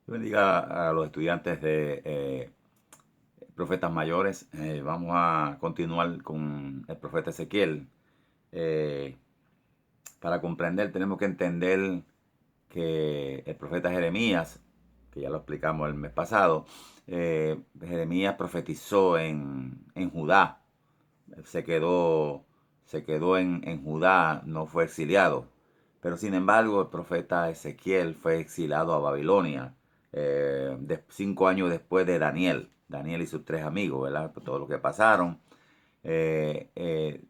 Bendiga a los estudiantes de Profetas Mayores. Vamos a continuar con el profeta Ezequiel. Eh, para comprender, tenemos que entender que el profeta Jeremías, que ya lo explicamos el mes pasado, Jeremías profetizó en Judá. Se quedó, se quedó en Judá, no fue exiliado. Pero sin embargo, el profeta Ezequiel fue exilado a Babilonia 5 años después de Daniel y sus tres amigos, ¿verdad? Por todo lo que pasaron. Eh, eh,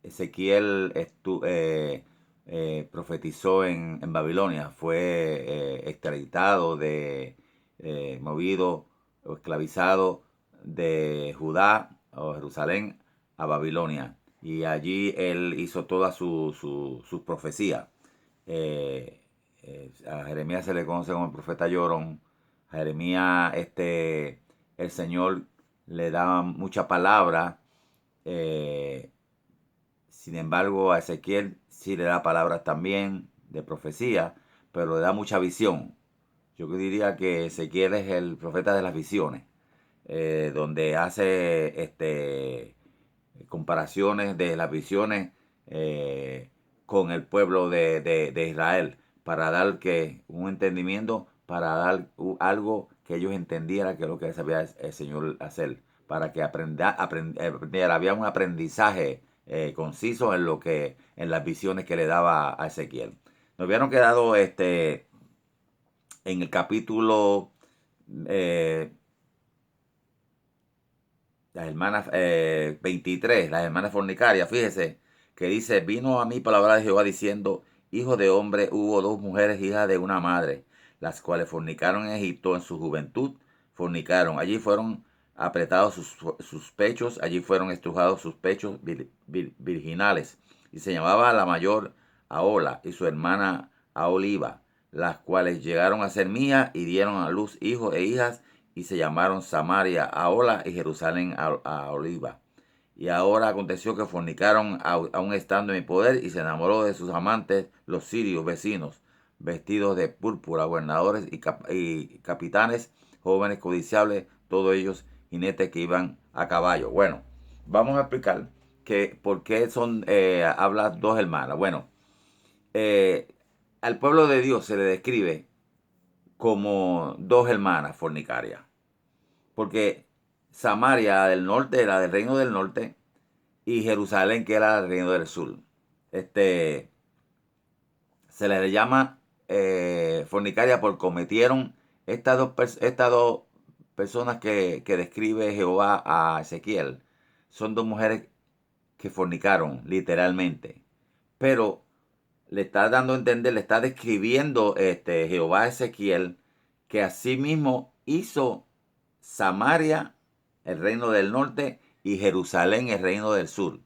Ezequiel profetizó en Babilonia, fue extraditado, movido o esclavizado de Judá o Jerusalén a Babilonia. Y allí él hizo toda su profecía. A Jeremías se le conoce como el profeta llorón. A Jeremías, el Señor le da mucha palabra. eh, Sin embargo, a Ezequiel sí le da palabras también de profecía, pero le da mucha visión. Yo diría que Ezequiel es el profeta de las visiones, donde hace comparaciones de las visiones eh, con el pueblo de Israel, para dar un entendimiento, para dar algo que ellos entendieran que es lo que sabía el Señor hacer, para que aprendiera. Había un aprendizaje conciso en las visiones que le daba a Ezequiel. Nos habían quedado en el capítulo eh, las hermanas 23, las hermanas fornicarias, fíjese, que dice: vino a mí palabra de Jehová diciendo, hijo de hombre, hubo dos mujeres hijas de una madre, las cuales fornicaron en Egipto en su juventud, fornicaron. Allí fueron apretados sus pechos, allí fueron estrujados sus pechos virginales. Y se llamaba la mayor Ahola y su hermana Aholiba, las cuales llegaron a ser mías y dieron a luz hijos e hijas, y se llamaron Samaria a Ola y Jerusalén a Oliva. Y ahora aconteció que fornicaron aún estando en mi poder, y se enamoró de sus amantes los sirios vecinos, vestidos de púrpura, gobernadores y capitanes, jóvenes codiciables, todos ellos jinetes que iban a caballo. Bueno, vamos a explicar que por qué habla dos hermanas. Bueno, eh, al pueblo de Dios se le describe como dos hermanas fornicarias. Porque Samaria del norte era del reino del norte y Jerusalén, que era del reino del sur. Este, Se les llama fornicaria porque cometieron estas dos personas que describe Jehová a Ezequiel. Son dos mujeres que fornicaron, literalmente. Pero le está dando a entender, le está describiendo Jehová a Ezequiel, que asimismo hizo Samaria, el reino del norte, y Jerusalén, el reino del sur.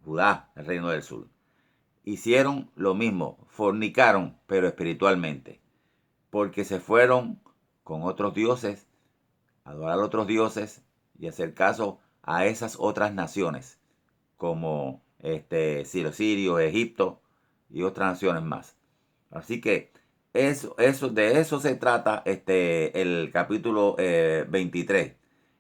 Judá, el reino del sur. Hicieron lo mismo, fornicaron, pero espiritualmente, porque se fueron con otros dioses, a adorar a otros dioses y hacer caso a esas otras naciones, como Sirio, Egipto y otras naciones más. Así que de eso se trata el capítulo 23.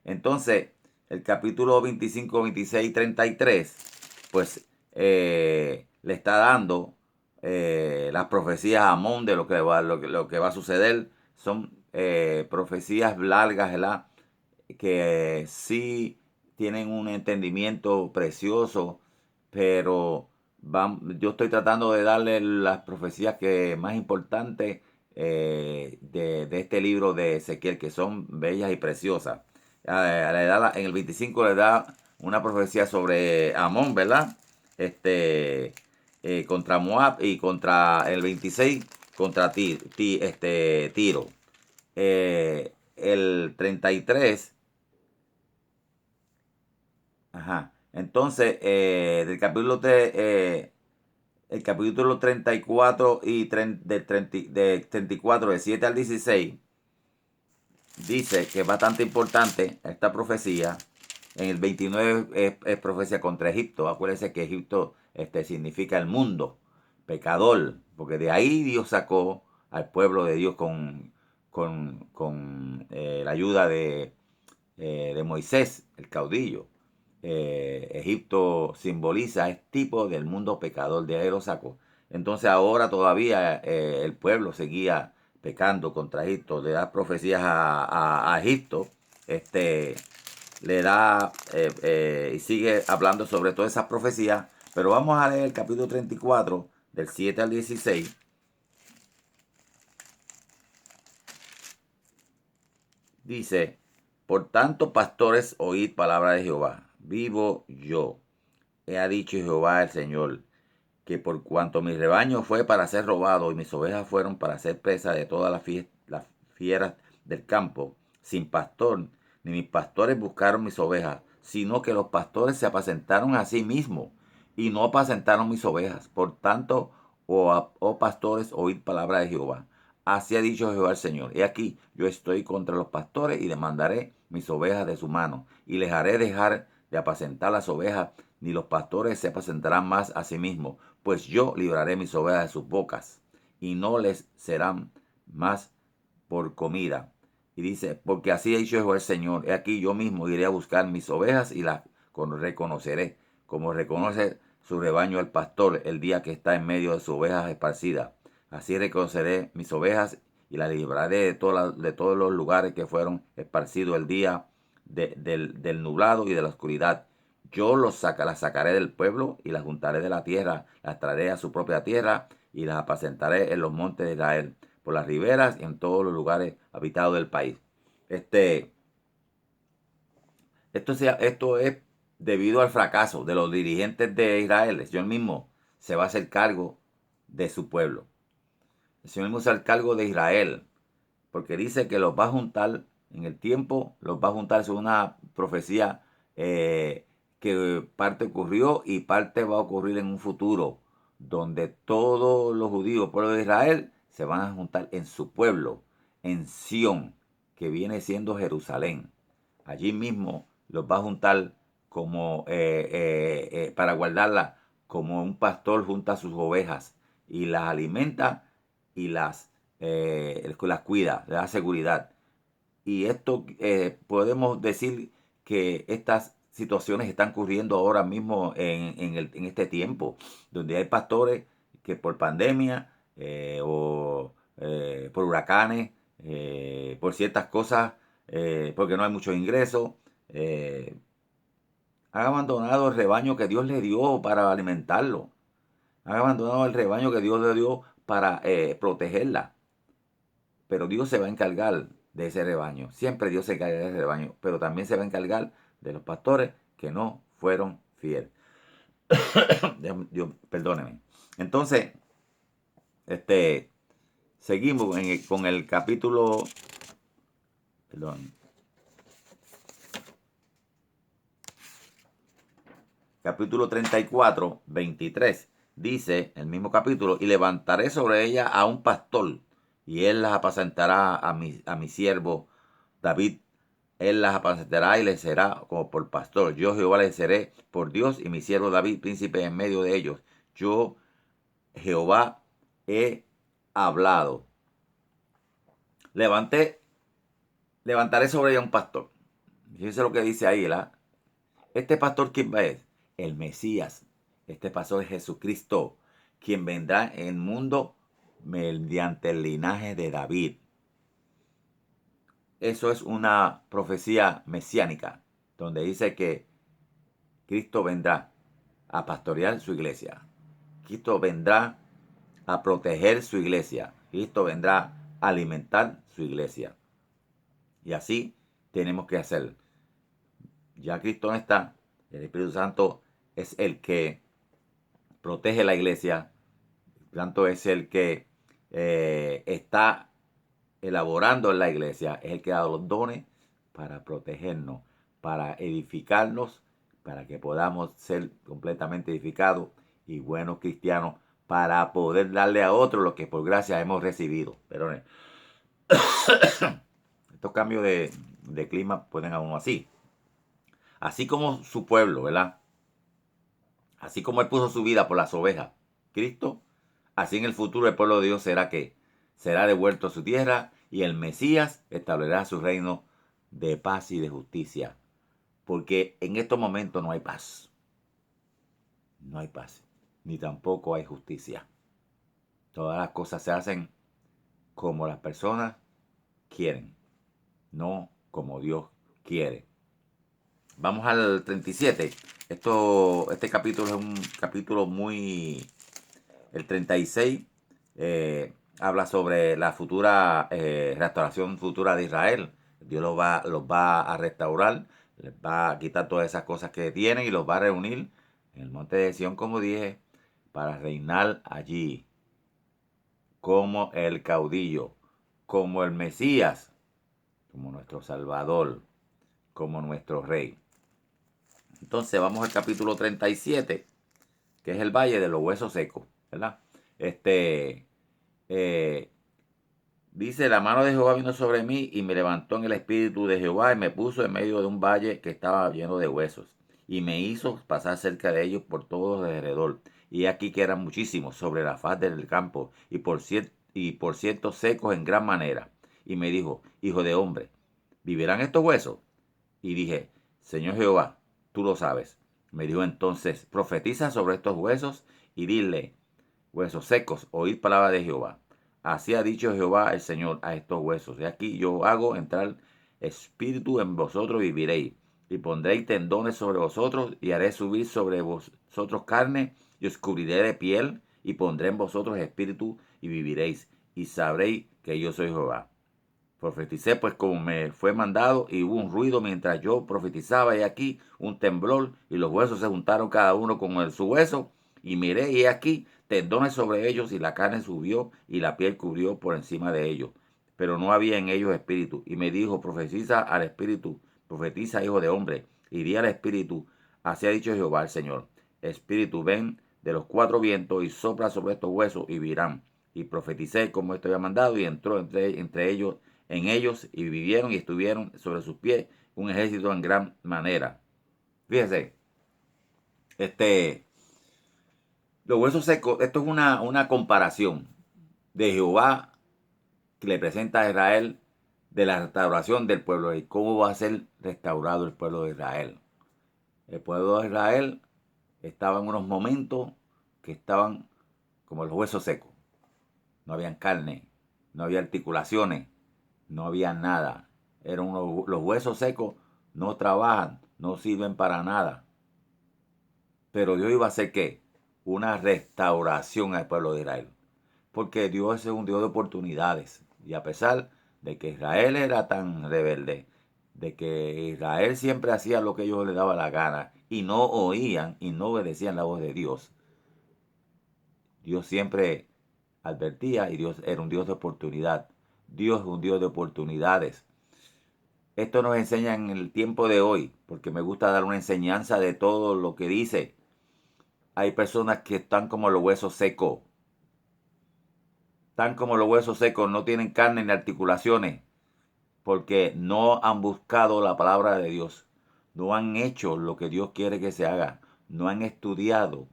Entonces, el capítulo 25, 26 y 33, pues le está dando las profecías a Amón de lo que va a suceder. Son profecías largas, ¿verdad? Que sí tienen un entendimiento precioso, pero yo estoy tratando de darle las profecías más importantes de este libro de Ezequiel, que son bellas y preciosas. En el 25 le da una profecía sobre Amón, ¿verdad? Contra Moab, y contra el 26 contra Tiro. El 33. Ajá. Entonces, el capítulo 34 de 34, de 7 al 16, dice que es bastante importante esta profecía. En el 29 es profecía contra Egipto. Acuérdense que Egipto significa el mundo, pecador, porque de ahí Dios sacó al pueblo de Dios con la ayuda de Moisés, el caudillo. Egipto simboliza, es tipo del mundo pecador, de ahí lo sacó. Entonces ahora todavía el pueblo seguía pecando contra Egipto, le da profecías a Egipto, le da y sigue hablando sobre todas esas profecías, pero vamos a leer el capítulo 34, del 7 al 16. Dice, por tanto, pastores, oíd palabra de Jehová. Vivo yo, ha dicho Jehová el Señor, que por cuanto mi rebaño fue para ser robado y mis ovejas fueron para ser presa de todas las fieras del campo, sin pastor, ni mis pastores buscaron mis ovejas, sino que los pastores se apacentaron a sí mismos y no apacentaron mis ovejas. Por tanto, oh pastores, oíd palabra de Jehová. Así ha dicho Jehová el Señor. He aquí, yo estoy contra los pastores y demandaré mis ovejas de su mano, y les haré dejar de apacentar las ovejas, ni los pastores se apacentarán más a sí mismos, pues yo libraré mis ovejas de sus bocas, y no les serán más por comida. Y dice, porque así ha dicho Jehová el Señor, he aquí yo mismo iré a buscar mis ovejas y las reconoceré, como reconoce su rebaño el pastor el día que está en medio de sus ovejas esparcidas. Así reconoceré mis ovejas y las libraré de todos los lugares que fueron esparcidos el día del nublado y de la oscuridad. Yo las sacaré del pueblo y las juntaré de la tierra, las traeré a su propia tierra y las apacentaré en los montes de Israel, por las riberas y en todos los lugares habitados del país. Esto es debido al fracaso de los dirigentes de Israel. El Señor mismo se va a hacer cargo de su pueblo. El Señor mismo se va a hacer cargo de Israel, porque dice que los va a juntar en el tiempo, los va a juntar. Es una profecía que parte ocurrió y parte va a ocurrir en un futuro, donde todos los judíos, pueblo de Israel, se van a juntar en su pueblo, en Sión, que viene siendo Jerusalén. Allí mismo los va a juntar como para guardarla, como un pastor junta sus ovejas y las alimenta y las cuida, le da seguridad. Y esto podemos decir que estas situaciones están ocurriendo ahora mismo en este tiempo, donde hay pastores que por pandemia o por huracanes, por ciertas cosas, porque no hay muchos ingresos, eh, han abandonado el rebaño que Dios le dio para alimentarlo. Han abandonado el rebaño que Dios le dio para protegerla. Pero Dios se va a encargar de ese rebaño. Siempre Dios se encarga de ese rebaño. Pero también se va a encargar de los pastores que no fueron fieles. Dios, perdóneme. Entonces, seguimos con el capítulo, perdón, capítulo 34, 23. Dice el mismo capítulo, y levantaré sobre ella a un pastor, y él las apacentará a mi siervo David. Él las apacentará y les será como por pastor. Yo Jehová les seré por Dios, y mi siervo David príncipe en medio de ellos. Yo Jehová he hablado. Levantaré sobre ella un pastor. Fíjense lo que dice ahí, ¿verdad? Este pastor, ¿quién es? El Mesías. Este pastor es Jesucristo, quien vendrá en el mundo mediante el linaje de David. Eso es una profecía mesiánica, donde dice que Cristo vendrá a pastorear su iglesia. Cristo vendrá a proteger su iglesia. Cristo vendrá a alimentar su iglesia. Y así tenemos que hacer. Ya Cristo no está. El Espíritu Santo es el que protege la iglesia. El Espíritu Santo es el que está elaborando en la iglesia. Es el que da los dones para protegernos, para edificarnos, para que podamos ser completamente edificados y buenos cristianos, para poder darle a otros lo que por gracia hemos recibido. Perdón. Estos cambios de clima pueden aún así. Así como su pueblo, ¿verdad? Así como él puso su vida por las ovejas, Cristo, así en el futuro el pueblo de Dios será que será devuelto a su tierra y el Mesías establecerá su reino de paz y de justicia. Porque en estos momentos no hay paz. No hay paz. Ni tampoco hay justicia. Todas las cosas se hacen como las personas quieren, no como Dios quiere. Vamos al 37. Este capítulo es un capítulo muy... El 36 habla sobre la futura restauración futura de Israel. Dios los va a restaurar, les va a quitar todas esas cosas que tienen y los va a reunir en el monte de Sión, como dije, para reinar allí como el caudillo, como el Mesías, como nuestro Salvador, como nuestro Rey. Entonces vamos al capítulo 37, que es el Valle de los Huesos Secos, ¿verdad? Dice, la mano de Jehová vino sobre mí y me levantó en el espíritu de Jehová y me puso en medio de un valle que estaba lleno de huesos y me hizo pasar cerca de ellos por todos alrededor. Y aquí que eran muchísimos sobre la faz del campo y por cierto secos en gran manera. Y me dijo, hijo de hombre, ¿vivirán estos huesos? Y dije, Señor Jehová, tú lo sabes. Me dijo entonces, profetiza sobre estos huesos y dile, huesos secos, oíd palabra de Jehová. Así ha dicho Jehová el Señor a estos huesos. Y aquí yo hago entrar espíritu en vosotros y viviréis. Y pondréis tendones sobre vosotros y haré subir sobre vosotros carne y os cubriré de piel y pondré en vosotros espíritu y viviréis. Y sabréis que yo soy Jehová. Profeticé pues como me fue mandado y hubo un ruido mientras yo profetizaba y aquí un temblor y los huesos se juntaron cada uno con su hueso y miré y aquí tendones sobre ellos y la carne subió y la piel cubrió por encima de ellos. Pero no había en ellos espíritu. Y me dijo, profetiza al espíritu, profetiza hijo de hombre, y di al espíritu, así ha dicho Jehová el Señor. Espíritu, ven de los cuatro vientos y sopla sobre estos huesos y vivirán. Y profeticé como esto había mandado y entró entre ellos en ellos y vivieron y estuvieron sobre sus pies un ejército en gran manera. Fíjense, este, los huesos secos, esto es una comparación de Jehová que le presenta a Israel de la restauración del pueblo y cómo va a ser restaurado el pueblo de Israel. El pueblo de Israel estaba en unos momentos que estaban como los huesos secos. No habían carne, no había articulaciones, no había nada. Los huesos secos no trabajan, no sirven para nada. Pero Dios iba a hacer ¿qué? Una restauración al pueblo de Israel. Porque Dios es un Dios de oportunidades. Y a pesar de que Israel era tan rebelde, de que Israel siempre hacía lo que ellos les daba la gana y no oían y no obedecían la voz de Dios, Dios siempre advertía y Dios era un Dios de oportunidad. Dios es un Dios de oportunidades. Esto nos enseña en el tiempo de hoy, porque me gusta dar una enseñanza de todo lo que dice. Hay personas que están como los huesos secos. Están como los huesos secos, no tienen carne ni articulaciones, porque no han buscado la palabra de Dios. No han hecho lo que Dios quiere que se haga. No han estudiado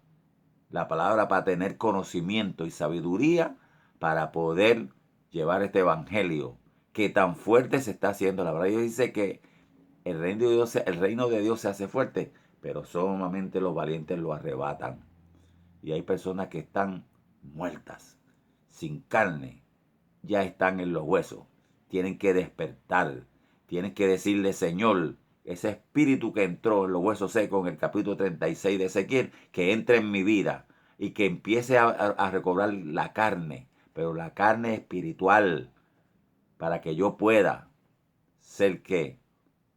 la palabra para tener conocimiento y sabiduría para poder llevar este evangelio que tan fuerte se está haciendo. La verdad, Dios dice que el reino de Dios se hace fuerte, pero solamente los valientes lo arrebatan. Y hay personas que están muertas, sin carne, ya están en los huesos. Tienen que despertar, tienen que decirle, Señor, ese espíritu que entró en los huesos secos en el capítulo 36 de Ezequiel, que entre en mi vida y que empiece a recobrar la carne, pero la carne espiritual, para que yo pueda ser que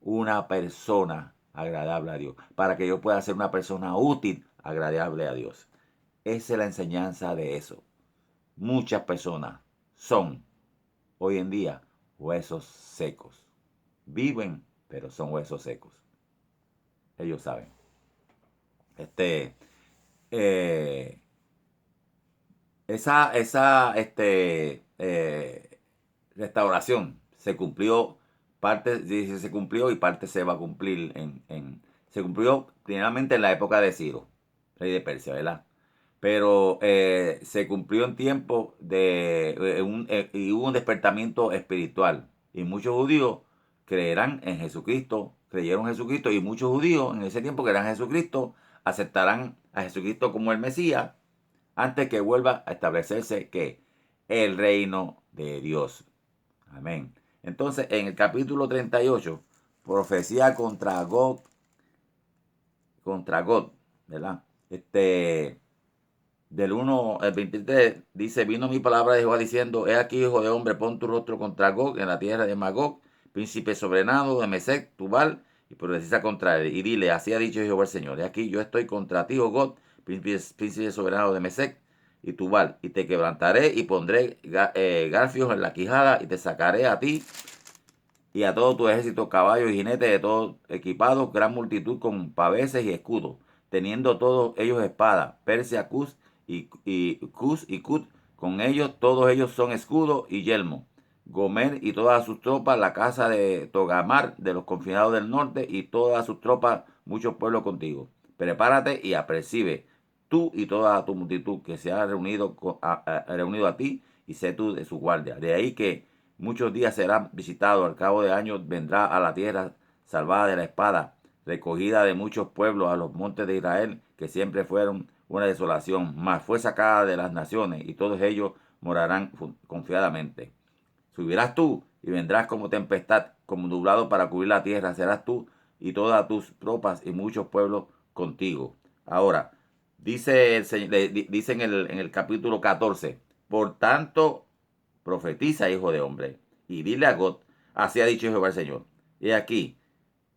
una persona agradable a Dios, para que yo pueda ser una persona útil, agradable a Dios. Esa es la enseñanza de eso. Muchas personas son hoy en día huesos secos. Viven, pero son huesos secos. Ellos saben. Eh, restauración se cumplió, parte dice se cumplió y parte se va a cumplir se cumplió primeramente en la época de Ciro, rey de Persia, ¿verdad? Pero se cumplió en tiempo y hubo un despertamiento espiritual. Y muchos judíos creerán en Jesucristo, creyeron en Jesucristo, y muchos judíos en ese tiempo creerán en Jesucristo, aceptarán a Jesucristo como el Mesías, antes que vuelva a establecerse que el reino de Dios. Amén. Entonces, en el capítulo 38, profecía contra Gog, ¿verdad? Del 1 al 23 dice: vino mi palabra de Jehová diciendo: he aquí, hijo de hombre, pon tu rostro contra Gog en la tierra de Magog, príncipe sobrenado de Mesec, Tubal, y profetiza contra él. Y dile: así ha dicho Jehová el Señor: he aquí, yo estoy contra ti, oh Gog, príncipe soberano de Mesec y Tubal, y te quebrantaré y pondré garfios en la quijada, y te sacaré a ti y a todo tu ejército, caballos y jinetes de todos equipados, gran multitud con paveses y escudos, teniendo todos ellos espadas, Persia, Cus y Cut, con ellos, todos ellos son escudos y yelmo. Gomer y todas sus tropas, la casa de Togamar, de los confinados del norte, y todas sus tropas, muchos pueblos contigo. Prepárate y apercibe, tú y toda tu multitud que se ha reunido a ti, y sé tú de su guardia. De ahí que muchos días será visitado, al cabo de años vendrá a la tierra salvada de la espada, recogida de muchos pueblos, a los montes de Israel, que siempre fueron una desolación, mas fue sacada de las naciones, y todos ellos morarán confiadamente. Subirás tú y vendrás como tempestad, como nublado para cubrir la tierra, serás tú y todas tus tropas y muchos pueblos contigo. Ahora, dice dice en el capítulo 14, por tanto, profetiza, hijo de hombre, y dile a God: así ha dicho Jehová el Señor. Y aquí,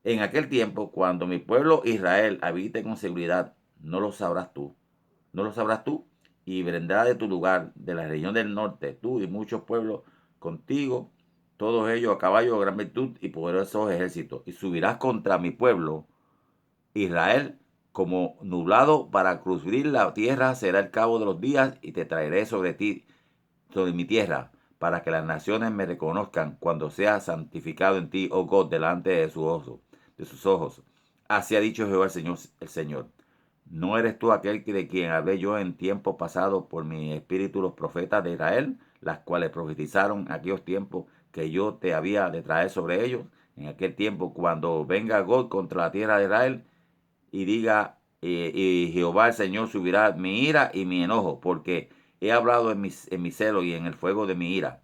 en aquel tiempo, cuando mi pueblo Israel habite con seguridad, no lo sabrás tú, no lo sabrás tú, y vendrá de tu lugar, de la región del norte, tú y muchos pueblos contigo, todos ellos a caballo de gran virtud y poderosos ejércitos, y subirás contra mi pueblo Israel como nublado para crujir la tierra, será el cabo de los días, y te traeré sobre ti, sobre mi tierra, para que las naciones me reconozcan cuando sea santificado en ti, oh God, delante de sus ojos. Así ha dicho Jehová el Señor. ¿No eres tú aquel de quien hablé yo en tiempo pasado por mi espíritu los profetas de Israel, las cuales profetizaron aquellos tiempos que yo te había de traer sobre ellos? En aquel tiempo, cuando venga God contra la tierra de Israel y diga, y Jehová el Señor subirá mi ira y mi enojo, porque he hablado en mi celo y en el fuego de mi ira,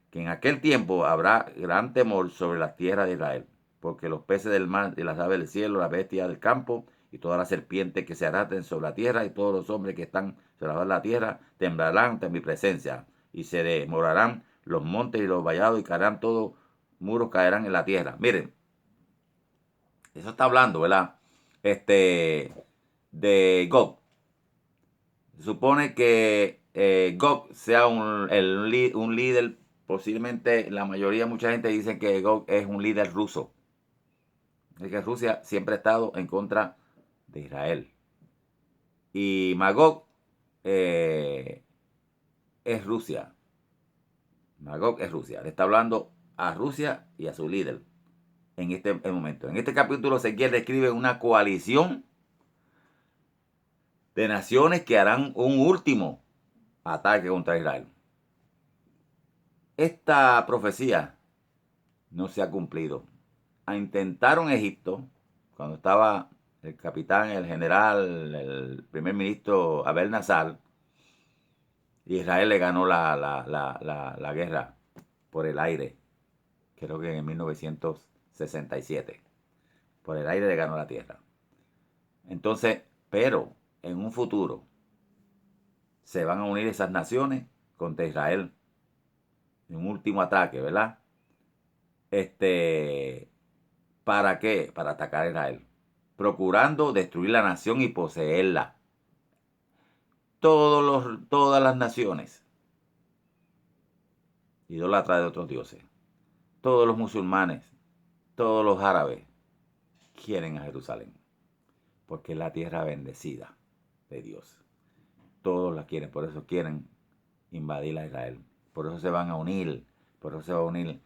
que en aquel tiempo habrá gran temor sobre la tierra de Israel, porque los peces del mar y las aves del cielo, las bestias del campo y todas las serpientes que se arrastren sobre la tierra y todos los hombres que están sobre la tierra temblarán ante mi presencia, y se demorarán los montes y los vallados, y caerán todos muros, caerán en la tierra. Miren, eso está hablando, ¿verdad? De Gog. Se supone que Gog sea un líder, posiblemente la mayoría, mucha gente dice que Gog es un líder ruso. Es que Rusia siempre ha estado en contra de Israel. Y Magog eh, es Rusia. Magog es Rusia. Le está hablando a Rusia y a su líder en este momento. En este capítulo Ezequiel describe una coalición de naciones que harán un último ataque contra Israel. Esta profecía no se ha cumplido. Intentaron Egipto, cuando estaba el capitán, el general, el primer ministro Abel Nazar, y Israel le ganó la guerra por el aire, creo que en 1967. Por el aire le ganó la tierra. Entonces, pero en un futuro se van a unir esas naciones contra Israel en un último ataque, ¿verdad? ¿Para qué? Para atacar a Israel, procurando destruir la nación y poseerla. Todas las naciones idólatras de otros dioses, todos los musulmanes, todos los árabes quieren a Jerusalén, porque es la tierra bendecida de Dios. Todos la quieren, por eso quieren invadir a Israel. Por eso se van a unir, por eso se va a unir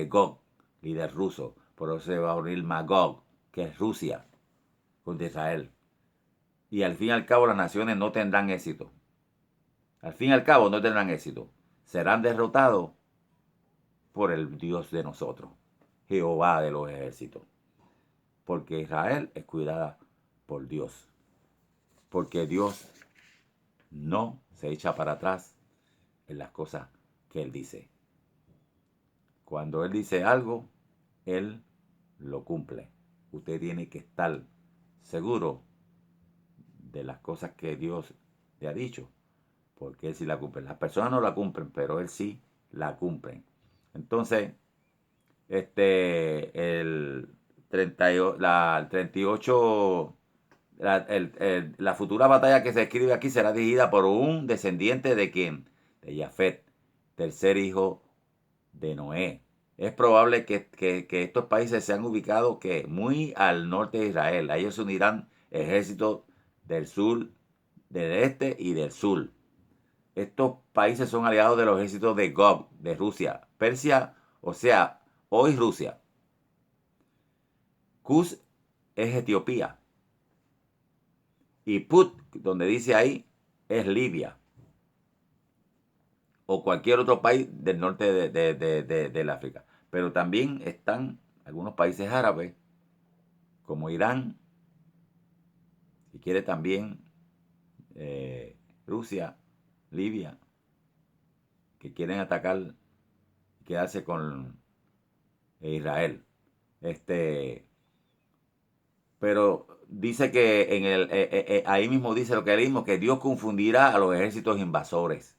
Gog, líder ruso, por eso se va a unir Magog, que es Rusia, contra Israel. Y al fin y al cabo las naciones no tendrán éxito. Al fin y al cabo no tendrán éxito. Serán derrotados por el Dios de nosotros, Jehová de los ejércitos. Porque Israel es cuidada por Dios. Porque Dios no se echa para atrás en las cosas que Él dice. Cuando Él dice algo, Él lo cumple. Usted tiene que estar seguro de las cosas que Dios le ha dicho, porque Él sí la cumple. Las personas no la cumplen, pero Él sí la cumple. Entonces, el 38, la futura batalla que se escribe aquí será dirigida por un descendiente de quién, de Jafet, tercer hijo de Noé. Es probable que estos países sean ubicados muy al norte de Israel. A ellos se unirán ejércitos del sur, del este y del sur. Estos países son aliados de los ejércitos de Gog, de Rusia, Persia, o sea, hoy Rusia. Cus es Etiopía. Y Put, donde dice ahí, es Libia. O cualquier otro país del norte del África. Pero también están algunos países árabes, como Irán, si quiere también Rusia, Libia, que quieren atacar y quedarse con Israel. Pero dice que ahí mismo dice lo que leímos, que Dios confundirá a los ejércitos invasores.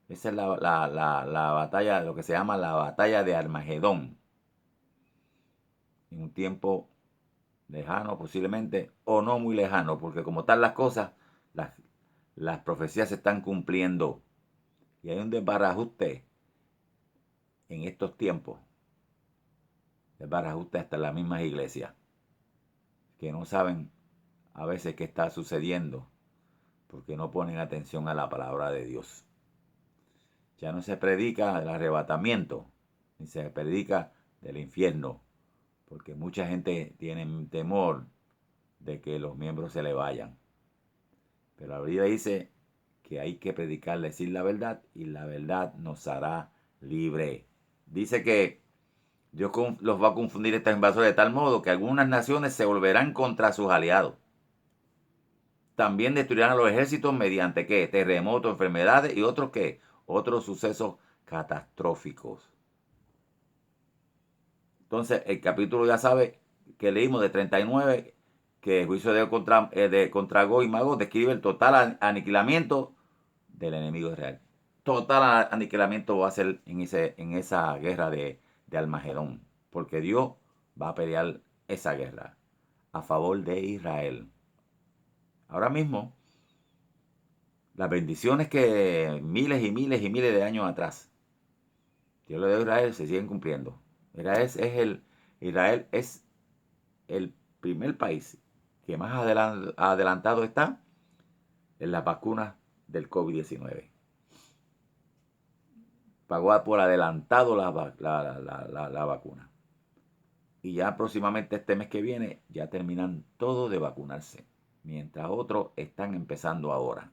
Esa es la batalla, lo que se llama la batalla de Armagedón. En un tiempo lejano posiblemente, o no muy lejano, porque como están las cosas, las profecías se están cumpliendo. Y hay un desbarajuste en estos tiempos. Desbarajuste hasta en las mismas iglesias, que no saben a veces qué está sucediendo, porque no ponen atención a la palabra de Dios. Ya no se predica del arrebatamiento, ni se predica del infierno, porque mucha gente tiene temor de que los miembros se le vayan. Pero la Biblia dice que hay que predicar, decir la verdad, y la verdad nos hará libre. Dice que Dios los va a confundir estos invasores de tal modo que algunas naciones se volverán contra sus aliados. También destruirán a los ejércitos mediante ¿qué? Terremotos, enfermedades y otros ¿qué? Otros sucesos catastróficos. Entonces, el capítulo ya sabe que leímos de 39, que el juicio de contra Gog y Magog describe el total aniquilamiento del enemigo de Israel. Total aniquilamiento va a ser en esa guerra de Armagedón, porque Dios va a pelear esa guerra a favor de Israel. Ahora mismo, las bendiciones que miles y miles y miles de años atrás Dios le dio a Israel se siguen cumpliendo. Israel es el primer país que más adelantado está en las vacunas del COVID-19. Pagó por adelantado la vacuna. Y ya próximamente este mes que viene ya terminan todos de vacunarse. Mientras otros están empezando ahora.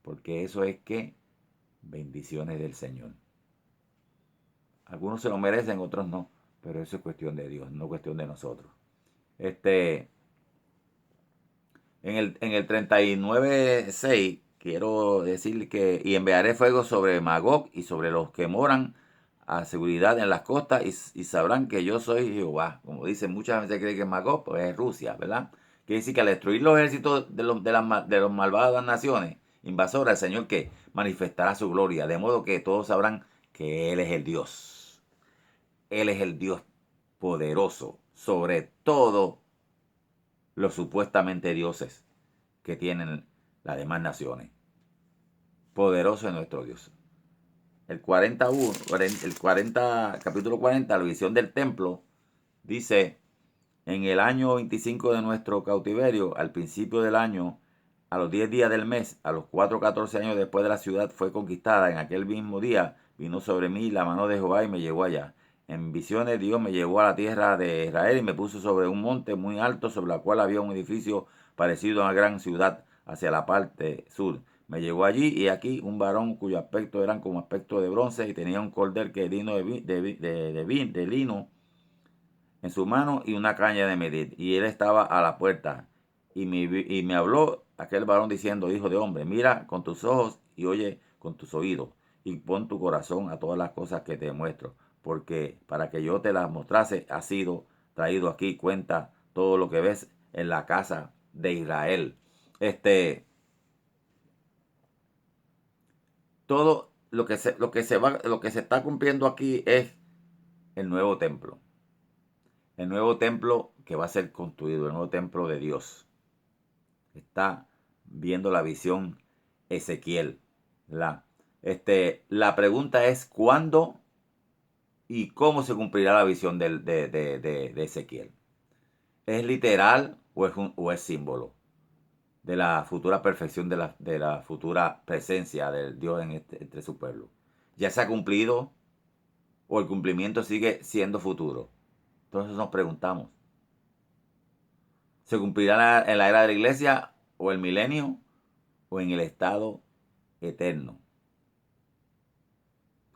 Porque eso es que bendiciones del Señor. Algunos se lo merecen, otros no. Pero eso es cuestión de Dios, no cuestión de nosotros. En el 39:6 quiero decir que y enviaré fuego sobre Magog y sobre los que moran a seguridad en las costas y sabrán que yo soy Jehová. Como dicen, muchas veces creen que Magog pues, es Rusia, ¿verdad? Quiere decir que al destruir los ejércitos de los malvadas naciones invasoras, el Señor que manifestará su gloria, de modo que todos sabrán que Él es el Dios. Él es el Dios poderoso sobre todo los supuestamente dioses que tienen las demás naciones. Poderoso es nuestro Dios. El capítulo 40, la visión del templo, dice, en el año 25 de nuestro cautiverio, al principio del año, a los 10 días del mes, a los 14 años después de la ciudad fue conquistada, en aquel mismo día vino sobre mí la mano de Jehová y me llevó allá. En visiones Dios me llevó a la tierra de Israel y me puso sobre un monte muy alto sobre la cual había un edificio parecido a una gran ciudad hacia la parte sur. Me llevó allí y aquí un varón cuyo aspecto eran como aspecto de bronce y tenía un cordel que lino de lino en su mano y una caña de medir. Y él estaba a la puerta. Y me habló aquel varón diciendo, hijo de hombre, mira con tus ojos y oye con tus oídos. Y pon tu corazón a todas las cosas que te muestro. Porque para que yo te las mostrase, ha sido traído aquí. Cuenta todo lo que ves en la casa de Israel. Todo lo que se está cumpliendo aquí es el nuevo templo. El nuevo templo que va a ser construido, el nuevo templo de Dios. Está viendo la visión Ezequiel. La pregunta es cuándo y cómo se cumplirá la visión de Ezequiel. ¿Es literal o es símbolo de la futura perfección, de la futura presencia de Dios entre su pueblo? ¿Ya se ha cumplido o el cumplimiento sigue siendo futuro? Entonces nos preguntamos, ¿se cumplirá en la era de la iglesia o el milenio o en el estado eterno?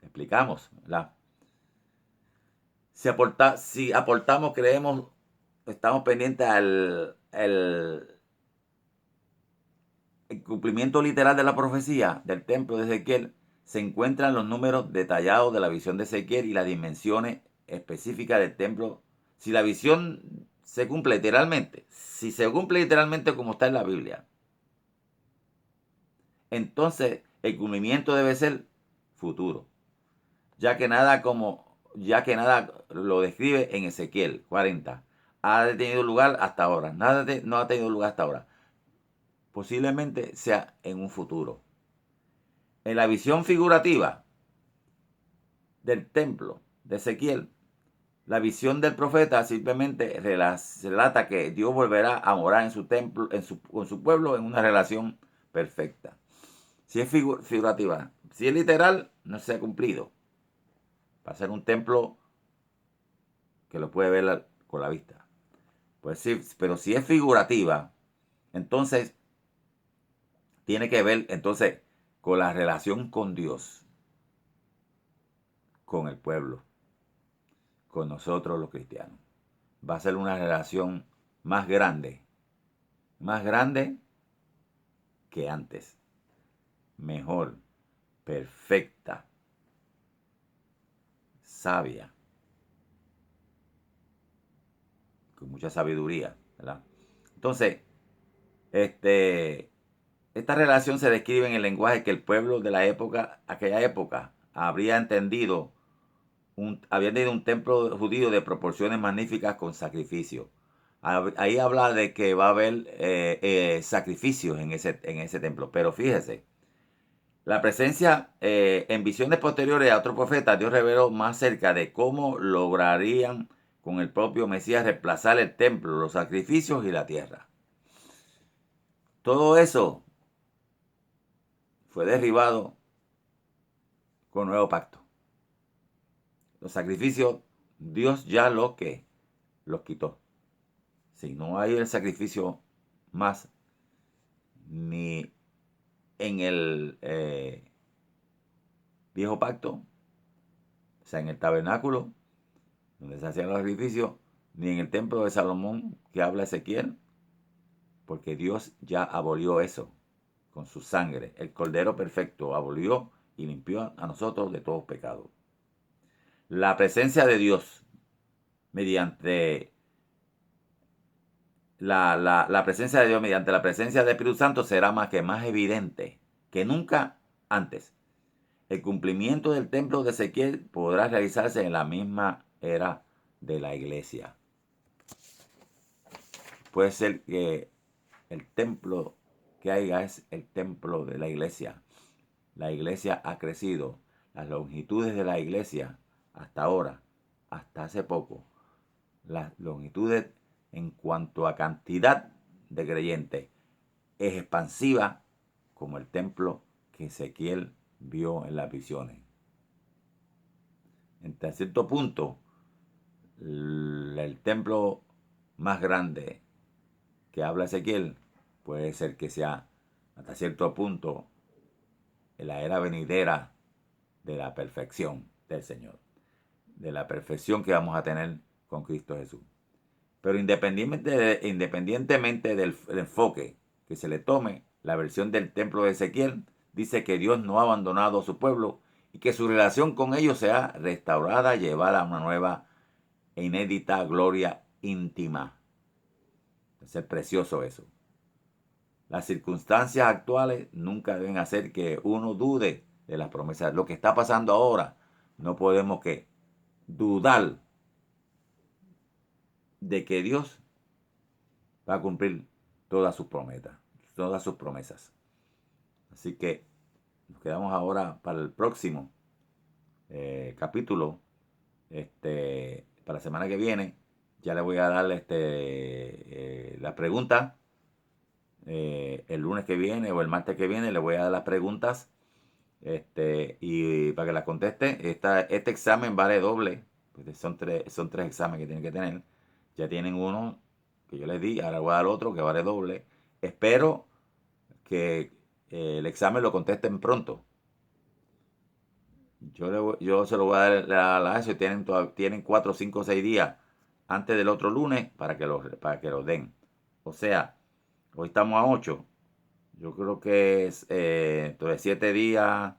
Explicamos, ¿verdad? Si aportamos, creemos, estamos pendientes el cumplimiento literal de la profecía del templo de Ezequiel, se encuentran los números detallados de la visión de Ezequiel y las dimensiones específicas del templo. Si la visión se cumple literalmente, si se cumple literalmente como está en la Biblia, entonces el cumplimiento debe ser futuro, ya que nada lo describe en Ezequiel 40 ha tenido lugar hasta ahora, no ha tenido lugar hasta ahora, posiblemente sea en un futuro. En la visión figurativa del templo de Ezequiel, la visión del profeta simplemente relata que Dios volverá a morar en su templo, con su pueblo, en una relación perfecta. Si es figurativa, si es literal, no se ha cumplido. Va a ser un templo que lo puede ver con la vista. Pues sí, pero si es figurativa, entonces tiene que ver entonces con la relación con Dios, con el pueblo, con nosotros los cristianos. Va a ser una relación más grande que antes, mejor, perfecta, sabia, con mucha sabiduría, ¿verdad? Entonces, esta relación se describe en el lenguaje que el pueblo de aquella época, había tenido un templo judío de proporciones magníficas con sacrificios. Ahí habla de que va a haber sacrificios en ese templo. Pero fíjese, la presencia en visiones posteriores a otro profeta, Dios reveló más cerca de cómo lograrían con el propio Mesías reemplazar el templo, los sacrificios y la tierra. Todo eso fue derribado con nuevo pacto. Los sacrificios, Dios ya los quitó. Si no hay el sacrificio más ni en el viejo pacto, o sea, en el tabernáculo, donde se hacían los sacrificios, ni en el templo de Salomón que habla Ezequiel, porque Dios ya abolió eso con su sangre. El Cordero Perfecto abolió y limpió a nosotros de todos pecados. La presencia de Dios mediante la presencia de Dios mediante la presencia del Espíritu Santo será más evidente que nunca antes. El cumplimiento del templo de Ezequiel podrá realizarse en la misma era de la iglesia. Puede ser que el templo que haya es el templo de la iglesia. La iglesia ha crecido. Las longitudes de la iglesia hasta ahora, hasta hace poco, las longitudes en cuanto a cantidad de creyentes es expansiva como el templo que Ezequiel vio en las visiones. Hasta cierto punto, el templo más grande que habla Ezequiel puede ser que sea hasta cierto punto la era venidera de la perfección del Señor, de la perfección que vamos a tener con Cristo Jesús. Pero independientemente del enfoque que se le tome, la versión del templo de Ezequiel dice que Dios no ha abandonado a su pueblo y que su relación con ellos sea restaurada, llevada a una nueva e inédita gloria íntima. Es precioso eso. Las circunstancias actuales nunca deben hacer que uno dude de las promesas. Lo que está pasando ahora, no podemos que dudar de que Dios va a cumplir todas sus promesas, todas sus promesas. Así que nos quedamos ahora para el próximo capítulo. Para la semana que viene ya le voy a dar las preguntas. El lunes que viene o el martes que viene le voy a dar las preguntas y para que las conteste. Este examen vale doble, pues son tres exámenes que tienen que tener. Ya tienen uno que yo les di, ahora voy a dar otro que vale doble. Espero que el examen lo contesten pronto. Yo se lo voy a dar a la ASO. Tienen 4, 5, 6 días antes del otro lunes para que lo den. O sea, hoy estamos a 8. Yo creo que es entonces 7 días.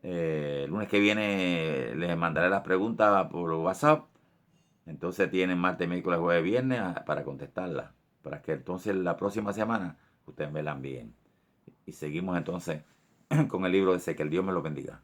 El lunes que viene les mandaré las preguntas por WhatsApp. Entonces tienen martes, miércoles, jueves, viernes para contestarlas. Para que entonces la próxima semana ustedes me la envíen. Y seguimos entonces con el libro de Ezequiel. Dios me lo bendiga.